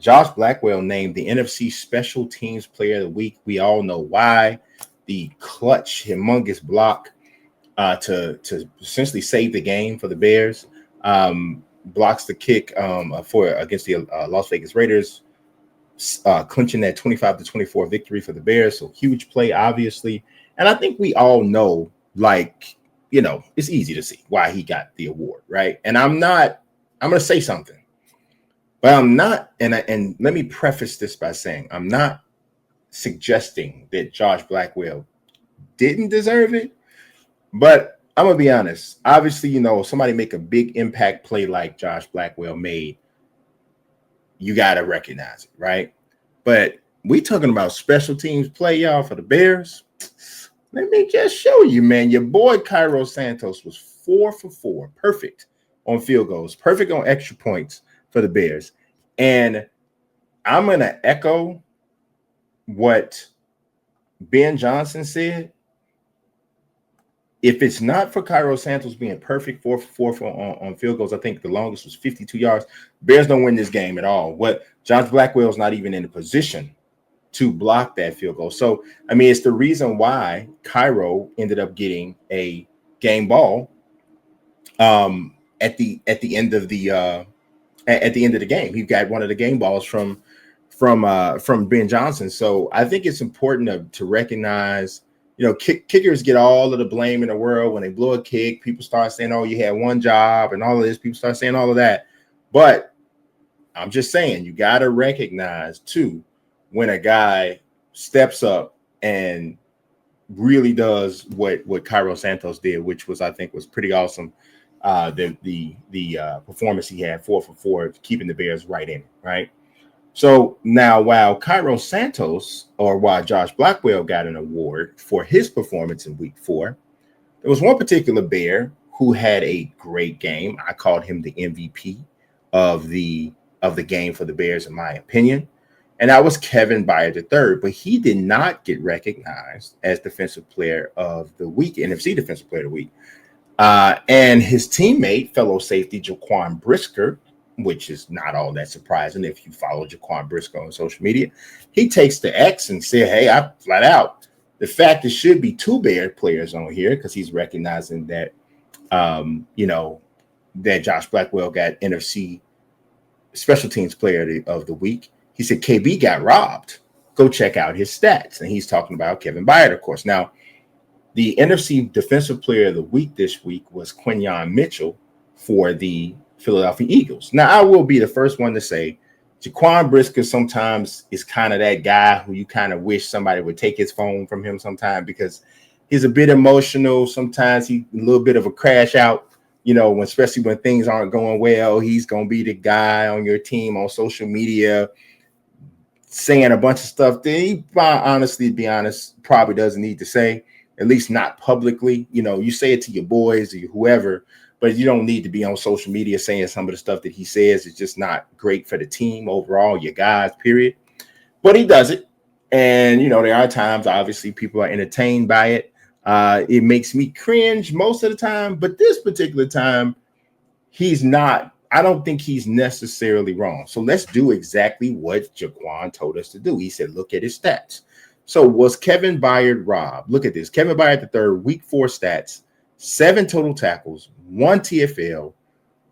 Josh Blackwell named the NFC Special Teams Player of the Week. We all know why. The clutch, humongous block to essentially save the game for the Bears. Blocks the kick for against the Las Vegas Raiders, clinching that 25-24 victory for the Bears. So huge play, obviously. And I think we all know, like, it's easy to see why he got the award, right? And I'm going to say something, but I'm not. And let me preface this by saying I'm not suggesting that Josh Blackwell didn't deserve it, but I'm going to be honest. Obviously, somebody make a big impact play like Josh Blackwell made, you got to recognize it, right? But we talking about special teams play, y'all, for the Bears. Let me just show you, man. Your boy Cairo Santos was 4 for 4, perfect on field goals, perfect on extra points for the Bears. And I'm going to echo what Ben Johnson said. If it's not for Cairo Santos being perfect 4 for 4 on field goals, I think the longest was 52 yards. Bears don't win this game at all. Josh Blackwell's not even in a position to block that field goal. So, I mean, it's the reason why Cairo ended up getting a game ball at the end of the game. He got one of the game balls from Ben Johnson. So I think it's important to recognize. Kickers get all of the blame in the world when they blow a kick. People start saying, "Oh, you had one job," and all of this. People start saying all of that. But I'm just saying, you got to recognize too when a guy steps up and really does what Cairo Santos did, which was, I think, was pretty awesome. The performance he had 4 for 4, keeping the Bears right in it, right? So now, while Josh Blackwell got an award for his performance in Week 4, there was one particular Bear who had a great game. I called him the MVP of the game for the Bears, in my opinion, and that was Kevin Byard III. But he did not get recognized as Defensive Player of the Week, NFC Defensive Player of the Week, and his teammate, fellow safety Jaquan Brisker, which is not all that surprising if you follow Jaquan Brisker on social media. He takes the X and said, "Hey, I flat out, the fact there should be 2 Bear players on here," because he's recognizing that, that Josh Blackwell got NFC Special Teams Player of the Week. He said, "KB got robbed. Go check out his stats." And he's talking about Kevin Byard, of course. Now, the NFC Defensive Player of the Week this week was Quinyon Mitchell for the Philadelphia Eagles. Now, I will be the first one to say Jaquan Brisker sometimes is kind of that guy who you kind of wish somebody would take his phone from him sometime, because he's a bit emotional. Sometimes he's a little bit of a crash out, especially when things aren't going well. He's going to be the guy on your team on social media saying a bunch of stuff that he, honestly, to be honest, probably doesn't need to say, at least not publicly. You say it to your boys or whoever, but you don't need to be on social media saying some of the stuff that he says. It's just not great for the team overall, your guys, period. But he does it. And, there are times, obviously, people are entertained by it. It makes me cringe most of the time. But this particular time, he's not. I don't think he's necessarily wrong. So let's do exactly what Jaquan told us to do. He said, look at his stats. So was Kevin Byard robbed? Look at this. Kevin Byard III, Week 4 stats. 7 total tackles, 1 TFL,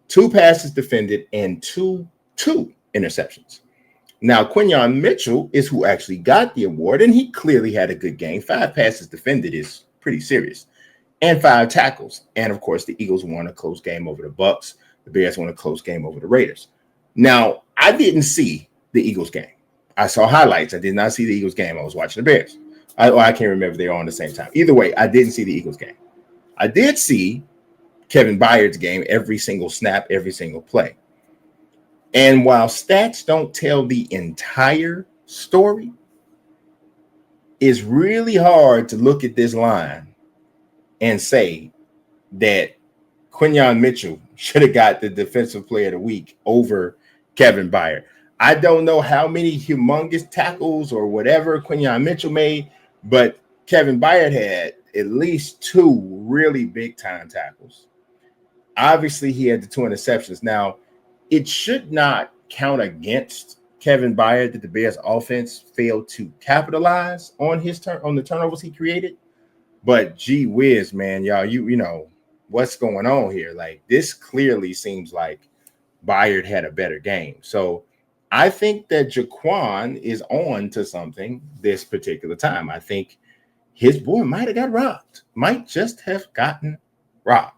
2 passes defended, and two interceptions. Now, Quinyon Mitchell is who actually got the award, and he clearly had a good game. 5 passes defended is pretty serious, and 5 tackles. And, of course, the Eagles won a close game over the Bucs. The Bears won a close game over the Raiders. Now, I didn't see the Eagles game. I saw highlights. I did not see the Eagles game. I was watching the Bears. I can't remember if they were on at the same time. Either way, I didn't see the Eagles game. I did see Kevin Byard's game, every single snap, every single play. And while stats don't tell the entire story, it's really hard to look at this line and say that Quinyon Mitchell should have got the Defensive Player of the Week over Kevin Byard. I don't know how many humongous tackles or whatever Quinyon Mitchell made, but Kevin Byard had at least 2 really big time tackles. Obviously, he had the 2 interceptions. Now, it should not count against Kevin Byard that the Bears offense failed to capitalize on on the turnovers he created. But gee whiz, man, y'all, you know what's going on here. Like, this clearly seems like Byard had a better game. So I think that Jaquan is on to something this particular time. I think his boy might have got robbed, might just have gotten robbed.